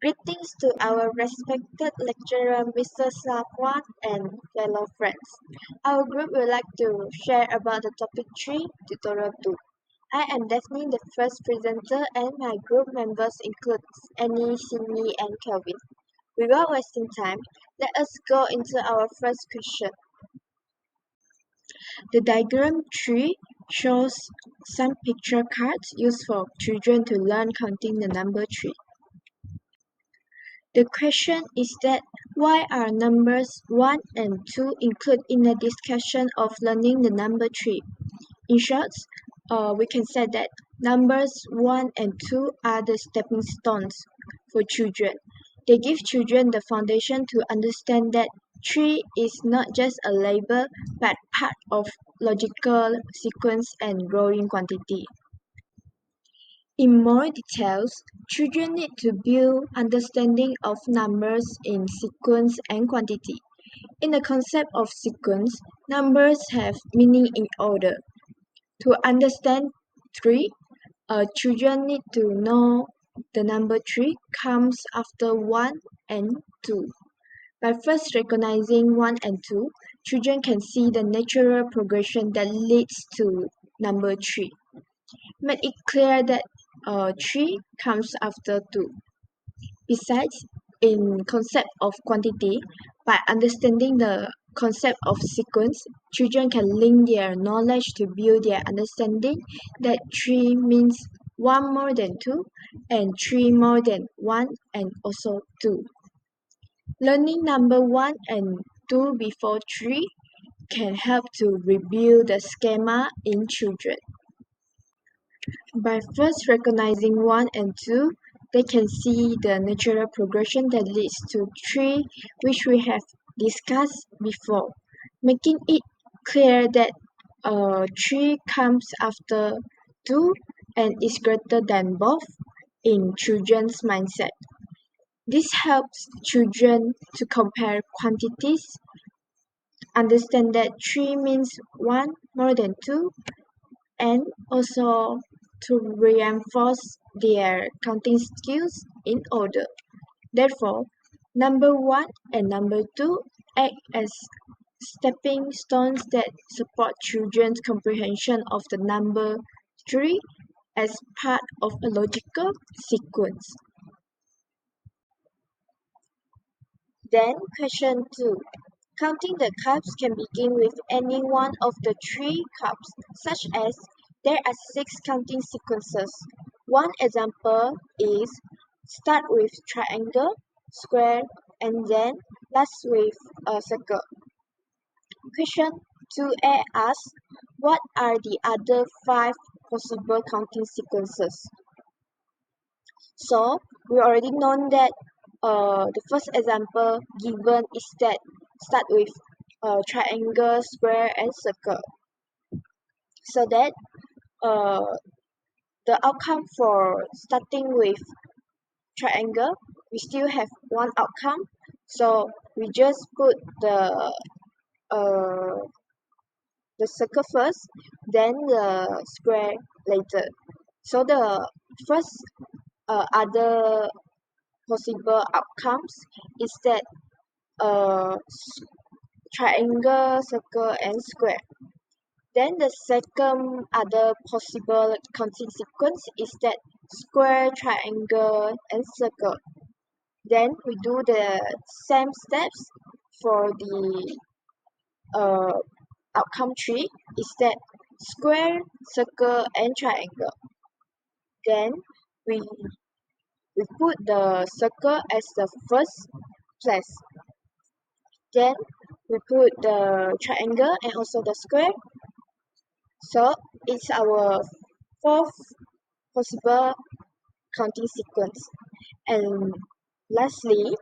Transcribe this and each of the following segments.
Greetings to our respected lecturer Mr. Sakwan and fellow friends. Our group would like to share about the topic 3, tutorial 2. I am Daphne, the first presenter, and my group members include Annie, Sydney, and Kelvin. Without wasting time, let us go into our first question. The diagram 3 shows some picture cards used for children to learn counting the number 3. The question is that why are numbers 1 and 2 included in the discussion of learning the number 3? In short, we can say that numbers 1 and 2 are the stepping stones for children. They give children the foundation to understand that 3 is not just a label but part of logical sequence and growing quantity. In more details, children need to build understanding of numbers in sequence and quantity. In the concept of sequence, numbers have meaning in order. To understand 3, children need to know the number 3 comes after 1 and 2. By first recognizing 1 and 2, children can see the natural progression that leads to number 3. Make it clear that 3 comes after 2. Besides, in concept of quantity, by understanding the concept of sequence, children can link their knowledge to build their understanding that 3 means 1 more than 2 and 3 more than 1 and also 2. Learning number 1 and 2 before 3 can help to rebuild the schema in children. By first recognizing 1 and 2, they can see the natural progression that leads to 3, which we have discussed before, making it clear that 3 comes after 2 and is greater than both in children's mindset. This helps children to compare quantities, understand that 3 means 1 more than 2, and also to reinforce their counting skills in order. Therefore, number 1 and number 2 act as stepping stones that support children's comprehension of the number 3 as part of a logical sequence. Then, question 2. Counting the cups can begin with any one of the 3 cups, such as there are 6 counting sequences. One example is start with triangle, square, and then last with a circle. Question 2a asks, what are the other 5 possible counting sequences? So, we already know that the first example given is that start with triangle, square, and circle. So that uh, the outcome for starting with triangle, we still have one outcome. So we just put uh, the circle first, then the square later. So the first other possible outcomes is that triangle, circle, and square. Then the second other possible counting sequence is that square, triangle, and circle. Then we do the same steps for the uh, outcome 3 is that square, circle, and triangle. Then we, we put the circle as the first place. Then we put the triangle and also the square. So it's our fourth possible counting sequence. And lastly,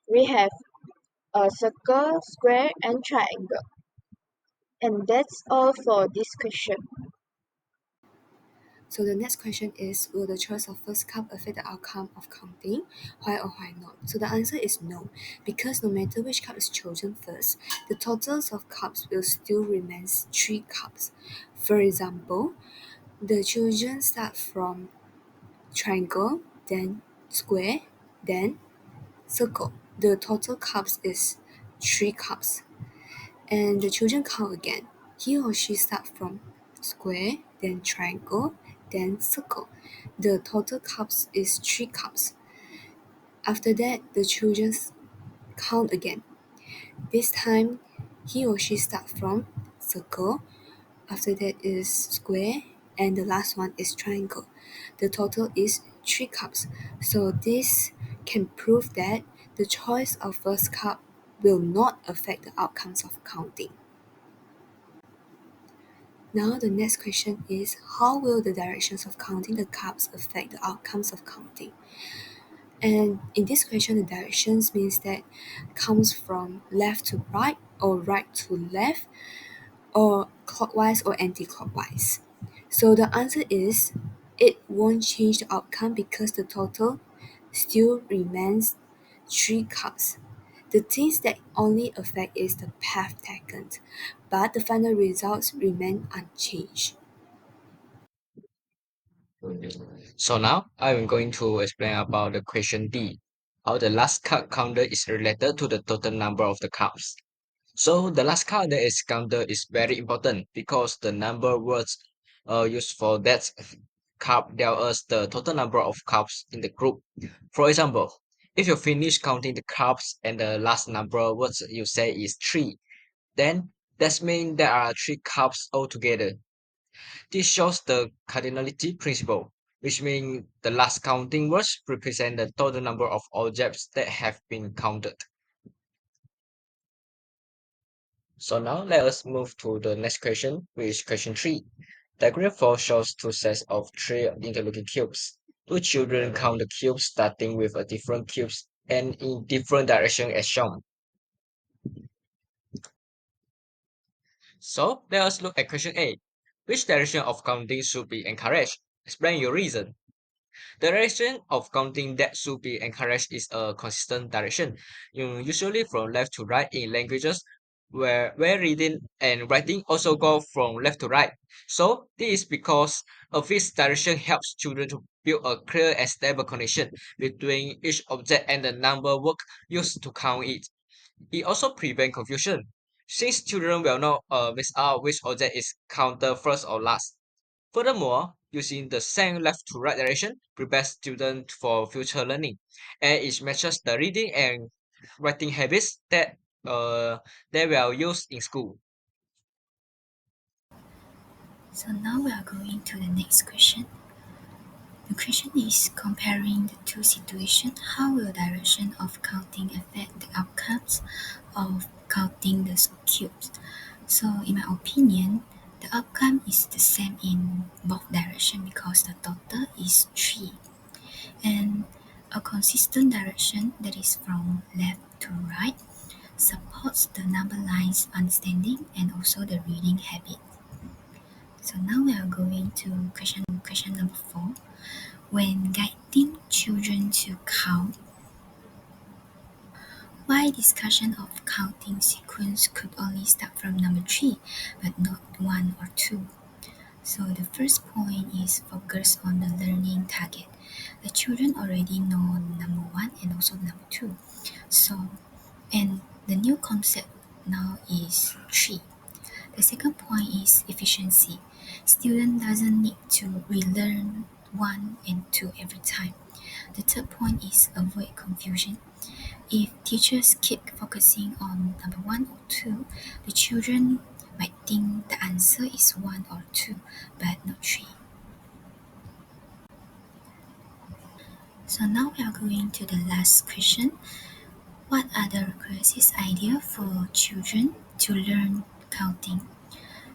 we have a circle, square, and triangle. And that's all for this question. So the next question is, will the choice of first cup affect the outcome of counting? Why or why not? So the answer is no, because no matter which cup is chosen first, the totals of cups will still remain 3 cups. For example, the children start from triangle, then square, Then circle. The total cups is 3 cups. And the children count again. He or she start from square, then triangle, then circle. The total cups is 3 cups. After that, the children count again. This time, he or she start from circle, after that is square, and the last one is triangle. The total is 3 cups. So this can prove that the choice of first cup will not affect the outcomes of counting. Now the next question is, how will the directions of counting the cups affect the outcomes of counting? And in this question, the directions means that comes from left to right or right to left or clockwise or anti-clockwise. So the answer is it won't change the outcome because the total still remains 3 cups. The things that only affect is the path taken, but the final results remain unchanged. So now I'm going to explain about the question D, how the last card counter is related to the total number of the cards. So the last card that is counter is very important because the number words used for that card tell us the total number of cards in the group. For example, if you finish counting the cards and the last number words you say is 3, then that means there are 3 cards altogether. This shows the cardinality principle, which means the last counting words represent the total number of objects that have been counted. So now let us move to the next question, which is question 3. Diagram 4 shows two sets of three interlocking cubes. Two children count the cubes starting with a different cubes and in different direction as shown. So let us look at question A. Which direction of counting should be encouraged? Explain your reason. The direction of counting that should be encouraged is a consistent direction, usually from left to right in languages where reading and writing also go from left to right. So this is because a fixed direction helps children to build a clear and stable connection between each object and the number work used to count it. It also prevents confusion, since children will not miss out which object is counted first or last. Furthermore, using the same left to right direction prepares students for future learning, and it matches the reading and writing habits that they will use in school. So now we are going to the next question. The question is comparing the two situations. How will direction of counting affect the outcomes of counting the cubes? So in my opinion, the outcome is the same in both directions because the total is 3. And a consistent direction that is from left to right supports the number lines understanding and also the reading habit. So now we are going to question number 4. When guiding children to count, why discussion of counting sequence could only start from number 3 but not 1 or 2? So the first point is focus on the learning target. The children already know number 1 and also number 2. So, and the new concept now is 3. The second point is efficiency. Student doesn't need to relearn 1 and 2 every time. The third point is avoid confusion. If teachers keep focusing on number 1 or 2, the children might think the answer is 1 or 2, but not 3. So now we are going to the last question. What are the craziest idea for children to learn counting?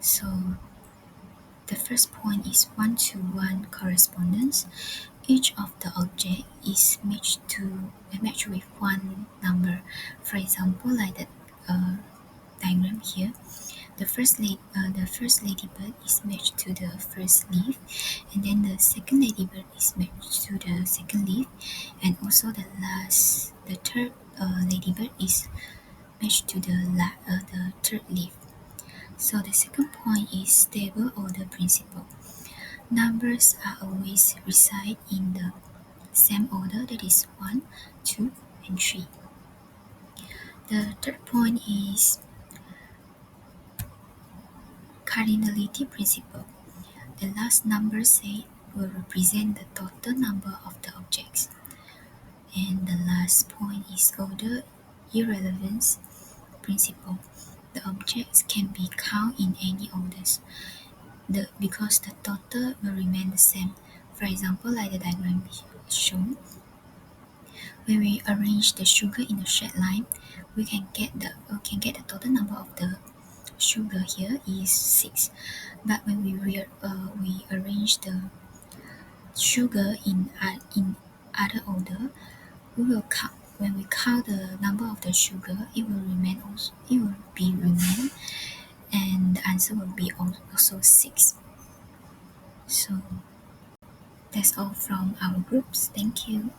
So the first point is one-to-one correspondence. Each of the object is matched with one number. For example, like the diagram here, the first ladybird is matched to the first leaf, and then the second ladybird is matched to the second leaf, and also the third ladybird is matched to the third leaf. So the second point is stable order principle. Numbers are always reside in the same order, that is 1, 2, and 3. The third point is cardinality principle. The last number said will represent the total number of the objects. And the last point is order irrelevance principle. The objects can be counted in any orders because the total will remain the same. For example, like the diagram shown, when we arrange the sugar in a straight line, we can get the total number of the sugar here is 6. But when we arrange the sugar in other order, we will count. When we count the number of the sugar, it will remain also. It will be remain, and the answer will be also 6. So that's all from our groups. Thank you.